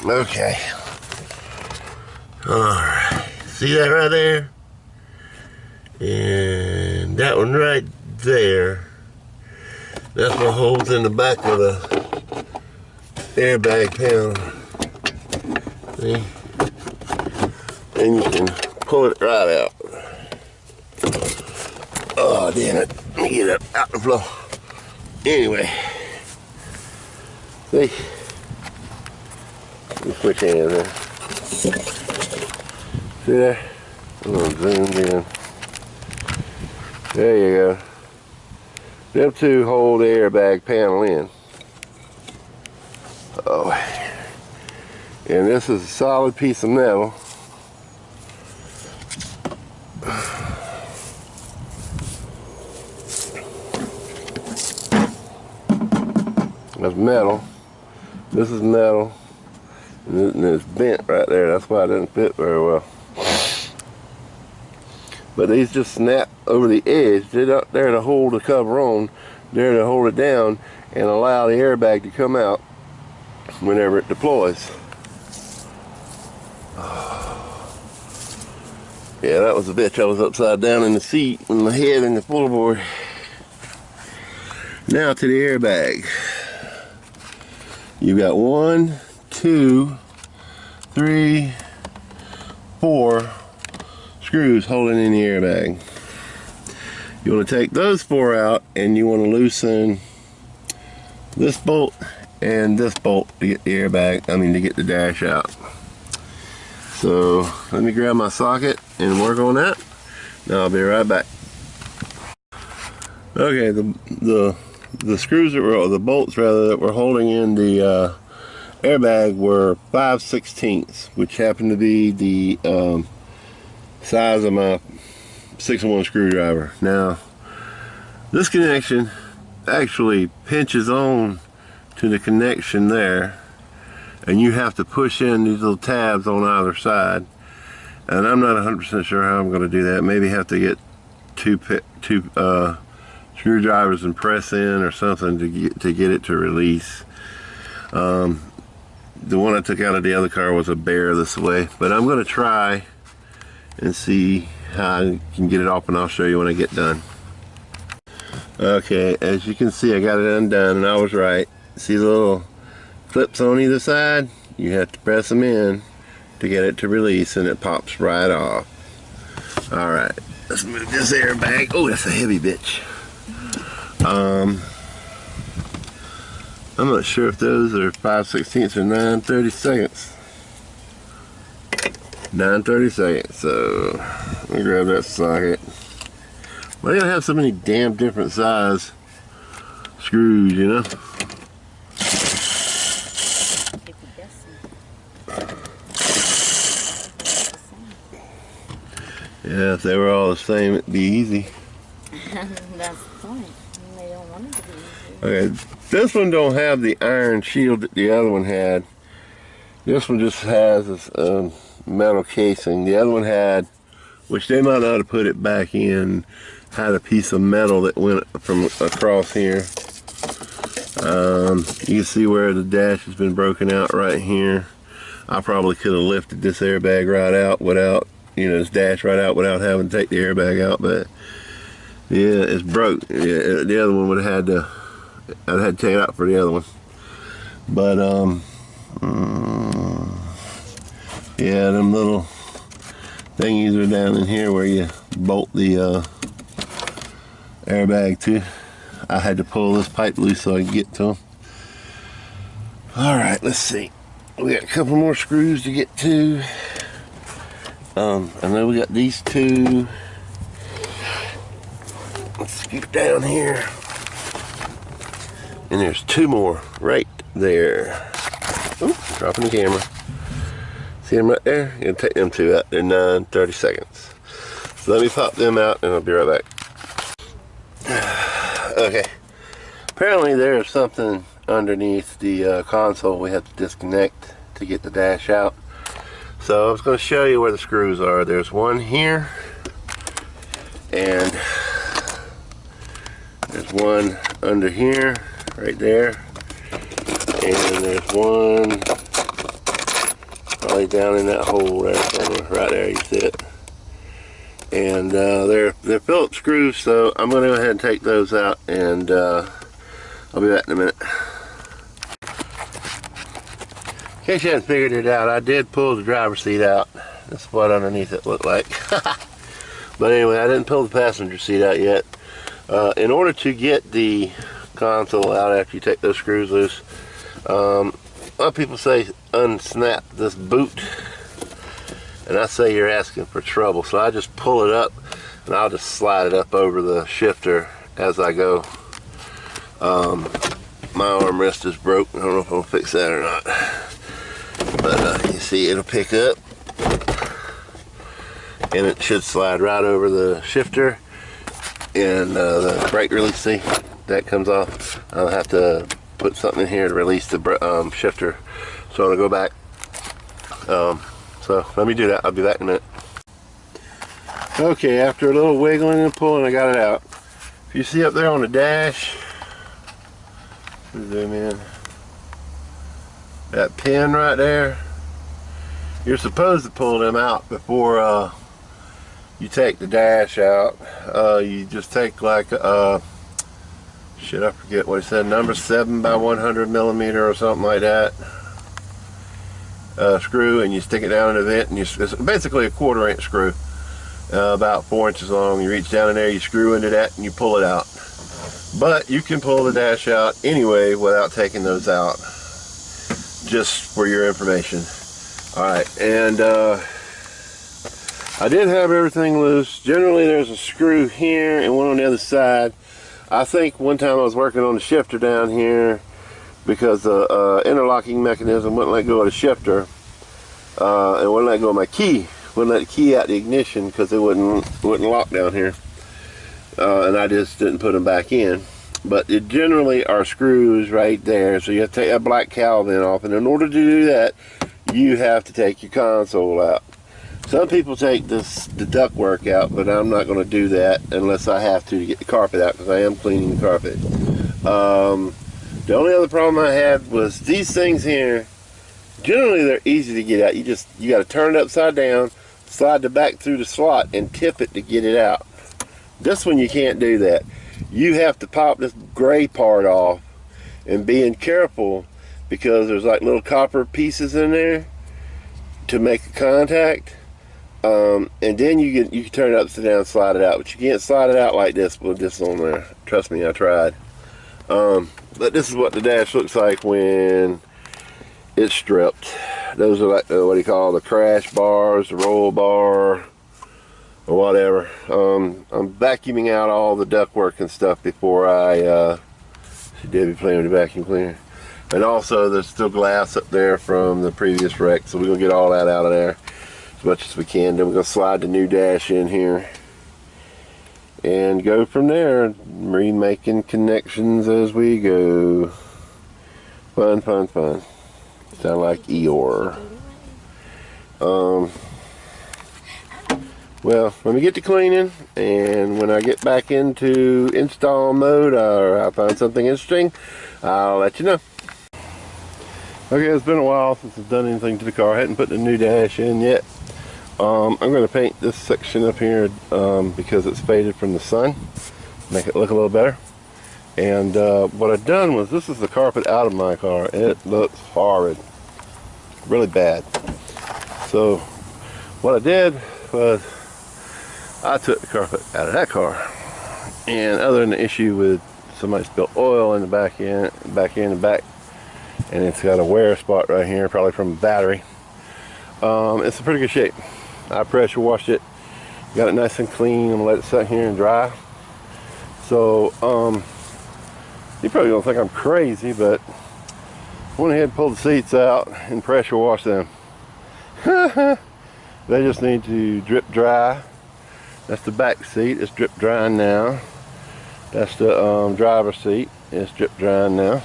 Okay. Alright. See that right there? And that one right there. That's what holds in the back of the airbag panel. See? And you can pull it right out. Oh, damn it. Let me get it out the floor. Anyway. See? Let me switch hands there. See there? I'm going to zoom in. There you go. Them two hold the airbag panel in. Oh. And this is a solid piece of metal. That's metal. This is metal. And it's bent right there. That's why it didn't fit very well. But these just snap over the edge. They're not there to hold the cover on. They're to hold it down and allow the airbag to come out whenever it deploys. Yeah, that was a bitch. I was upside down in the seat with my head in the floorboard. Now to the airbag. You've got 1, 2, 3, 4 screws holding in the airbag. You want to take those 4 out and you want to loosen this bolt and this bolt to get the airbag, to get the dash out. So let me grab my socket and work on that. Now I'll be right back. Okay, the screws that were, the bolts rather, that were holding in the airbag were 5/16, which happened to be the size of my 6-in-1 screwdriver. Now, this connection actually pinches on to the connection there, and you have to push in these little tabs on either side. And I'm not 100% sure how I'm going to do that. Maybe have to get two screwdrivers and press in or something to get it to release. The one I took out of the other car was a bear this way, but I'm going to try and see how I can get it off, and I'll show you when I get done. Okay, as you can see, I got it undone, and I was right. See the little clips on either side? You have to press them in to get it to release, and it pops right off. Alright, let's move this airbag. Oh, that's a heavy bitch. I'm not sure if those are 5/16 or 9/32. 9/32. So let me grab that socket. Why do you have so many damn different size screws, you know? Yeah, if they were all the same, it'd be easy. That's the point. They don't want it to be easy. Okay, this one don't have the iron shield that the other one had. This one just has this metal casing. The other one had, which they might not have put it back in, had a piece of metal that went from across here. You can see where the dash has been broken out right here. I probably could have lifted this airbag right out without, this dash right out without having to take the airbag out, but yeah, it's broke. Yeah, the other one would have had to, I'd had to take it out for the other one. But yeah, them little thingies are down in here where you bolt the airbag to. I had to pull this pipe loose so I could get to them. Alright, let's see. We got a couple more screws to get to. I know we got these two. Let's scoot down here. And there's 2 more right there. Oops, dropping the camera. See them right there? You're gonna take them 2 out. They're 9/32. So let me pop them out and I'll be right back. Okay. Apparently there's something underneath the console we have to disconnect to get the dash out. So I was going to show you where the screws are. There's one here, and there's one under here, right there, and there's one probably down in that hole there somewhere. Right there, you see it. And they're Phillips screws, so I'm going to go ahead and take those out, and I'll be back in a minute. In case you hadn't figured it out, I did pull the driver's seat out. That's what underneath it looked like. But anyway, I didn't pull the passenger seat out yet. In order to get the console out after you take those screws loose, a lot of people say unsnap this boot, and I say you're asking for trouble. So I just pull it up, and I'll just slide it up over the shifter as I go. My armrest is broke. I don't know if I'll fix that or not. But you see it'll pick up, and it should slide right over the shifter, and the brake release, see, that comes off. I'll have to put something in here to release the shifter, so I'm gonna go back. So let me do that. I'll be back in a minute. Okay, after a little wiggling and pulling, I got it out. If you see up there on the dash, zoom in, that pin right there, you're supposed to pull them out before you take the dash out. You just take like shit, I forget what it said, number 7 by 100 millimeter or something like that, screw, and you stick it down in the vent, and it's basically a 1/4 inch screw, about 4 inches long. You reach down in there, you screw into that, and you pull it out. But you can pull the dash out anyway without taking those out, just for your information. Alright, and I did have everything loose. Generally there's a screw here and one on the other side. I think one time I was working on the shifter down here because the interlocking mechanism wouldn't let go of the shifter, and wouldn't let go of my key. Wouldn't let the key out the ignition because it wouldn't lock down here. And I just didn't put them back in. But it generally are screws right there, so you have to take that black Calvin off, and in order to do that, you have to take your console out. Some people take the ductwork out, but I'm not going to do that unless I have to get the carpet out, because I am cleaning the carpet. The only other problem I had was these things here. Generally they're easy to get out. You got to turn it upside down, slide the back through the slot, and tip it to get it out. This one you can't do that. You have to pop this gray part off, and being careful because there's like little copper pieces in there to make a contact. And then you can turn it upside down and slide it out, but you can't slide it out like this with this on there. Trust me, I tried. But this is what the dash looks like when it's stripped. Those are like what do you call the crash bars, the roll bar, or whatever. I'm vacuuming out all the ductwork and stuff before I see Debbie playing with the vacuum cleaner. And also there's still glass up there from the previous wreck, so we're gonna get all that out of there as much as we can. Then we're gonna slide the new dash in here and go from there, remaking connections as we go. Fun, fun, fun. Sound like Eeyore. Well, let me get to cleaning, and when I get back into install mode or I find something interesting, I'll let you know. Okay, it's been a while since I've done anything to the car. I hadn't put the new dash in yet. I'm going to paint this section up here because it's faded from the sun, make it look a little better. And what I've done was, this is the carpet out of my car. It looks horrid, really bad. So what I did was I took the carpet out of that car, and other than the issue with somebody spilled oil in the back end and back, and it's got a wear spot right here, probably from a battery. It's in pretty good shape. I pressure washed it, got it nice and clean. I'm gonna let it sit here and dry. So you probably don't think I'm crazy, but I went ahead and pulled the seats out and pressure washed them. They just need to drip dry. That's the back seat, it's drip drying now. That's the driver's seat, it's drip drying now.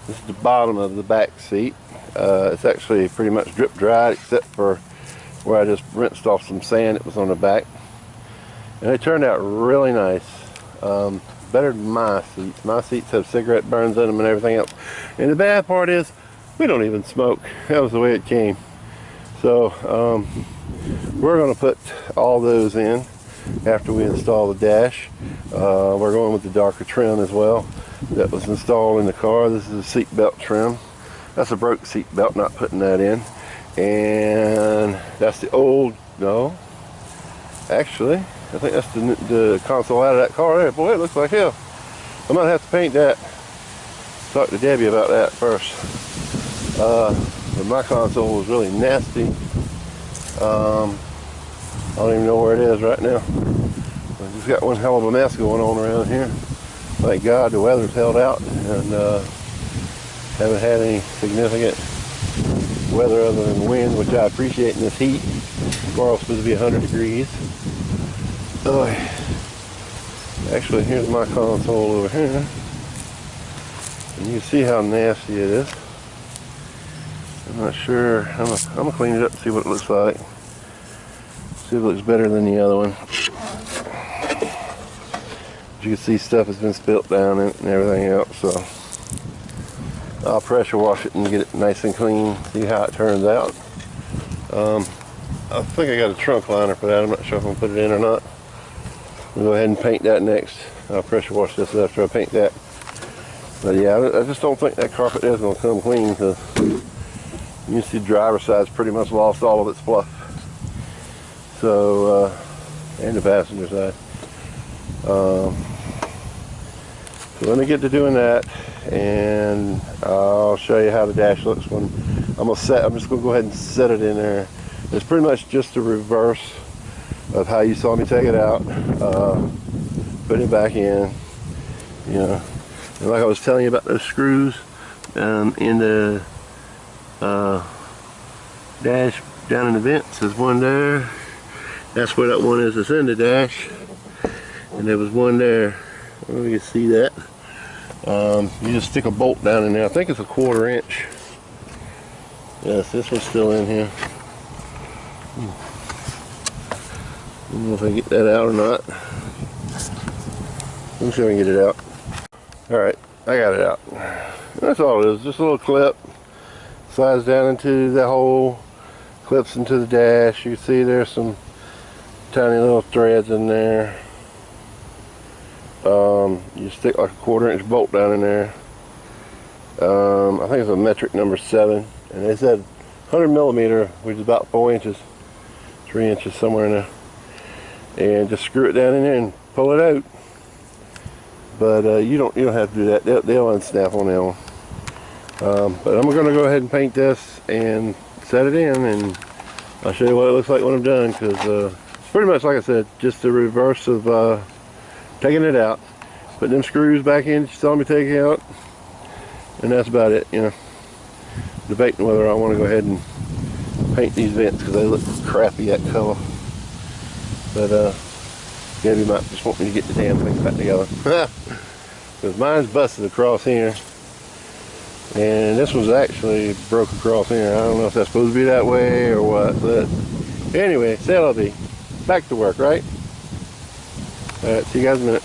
This is the bottom of the back seat. It's actually pretty much drip dried except for where I just rinsed off some sand that was on the back. And it turned out really nice. Better than my seats. My seats have cigarette burns in them and everything else. And the bad part is, we don't even smoke. That was the way it came. So we're going to put all those in after we install the dash. We're going with the darker trim as well that was installed in the car. This is a seat belt trim. That's a broke seat belt, not putting that in. And that's the old, no, actually, I think that's the console out of that car there. Boy, it looks like hell. I might have to paint that. Talk to Debbie about that first. But my console was really nasty. I don't even know where it is right now. I just got one hell of a mess going on around here. Thank God the weather's held out and haven't had any significant weather other than wind, which I appreciate in this heat. Tomorrow's supposed to be 100 degrees. Oh, actually, here's my console over here. And you can see how nasty it is. I'm not sure. I'm gonna clean it up and see what it looks like. See if it looks better than the other one. As you can see, stuff has been spilt down in it and everything else. So I'll pressure wash it and get it nice and clean. See how it turns out. I think I got a trunk liner for that. I'm not sure if I'm gonna put it in or not. We'll go ahead and paint that next. I'll pressure wash this after I paint that. But yeah, I just don't think that carpet there is going to come clean, because you can see the driver's side's pretty much lost all of its fluff. So, and the passenger side. So let me get to doing that, and I'll show you how the dash looks when I'm just going to go ahead and set it in there. It's pretty much just the reverse of how you saw me take it out. Put it back in, you know. And like I was telling you about those screws in the dash down in the vents, there's one there. That's where that one is that's in the dash. And there was one there. I don't know if you can see that. You just stick a bolt down in there. I think it's a 1/4 inch. Yes, this one's still in here. I don't know if I can get that out or not. Let me see if I can get it out. Alright, I got it out. That's all it is, just a little clip. Slides down into the hole, clips into the dash. You can see there's some tiny little threads in there. You stick like a 1/4 inch bolt down in there. I think it's a metric number 7. And they said 100 millimeter, which is about 4 inches, 3 inches, somewhere in there. And just screw it down in there and pull it out. But you don't have to do that. They'll unsnap on that one. But I'm going to go ahead and paint this and set it in, and I'll show you what it looks like when I'm done. Because it's pretty much, like I said, just the reverse of taking it out, putting them screws back in. You saw me take it out, and that's about it. You know, debating whether I want to go ahead and paint these vents because they look crappy that color. But Debbie might just want me to get the damn thing back together. Because mine's busted across here. And this was actually broke across here. I don't know if that's supposed to be that way or what. But anyway, c'est la vie. Back to work, right? Alright, see you guys in a minute.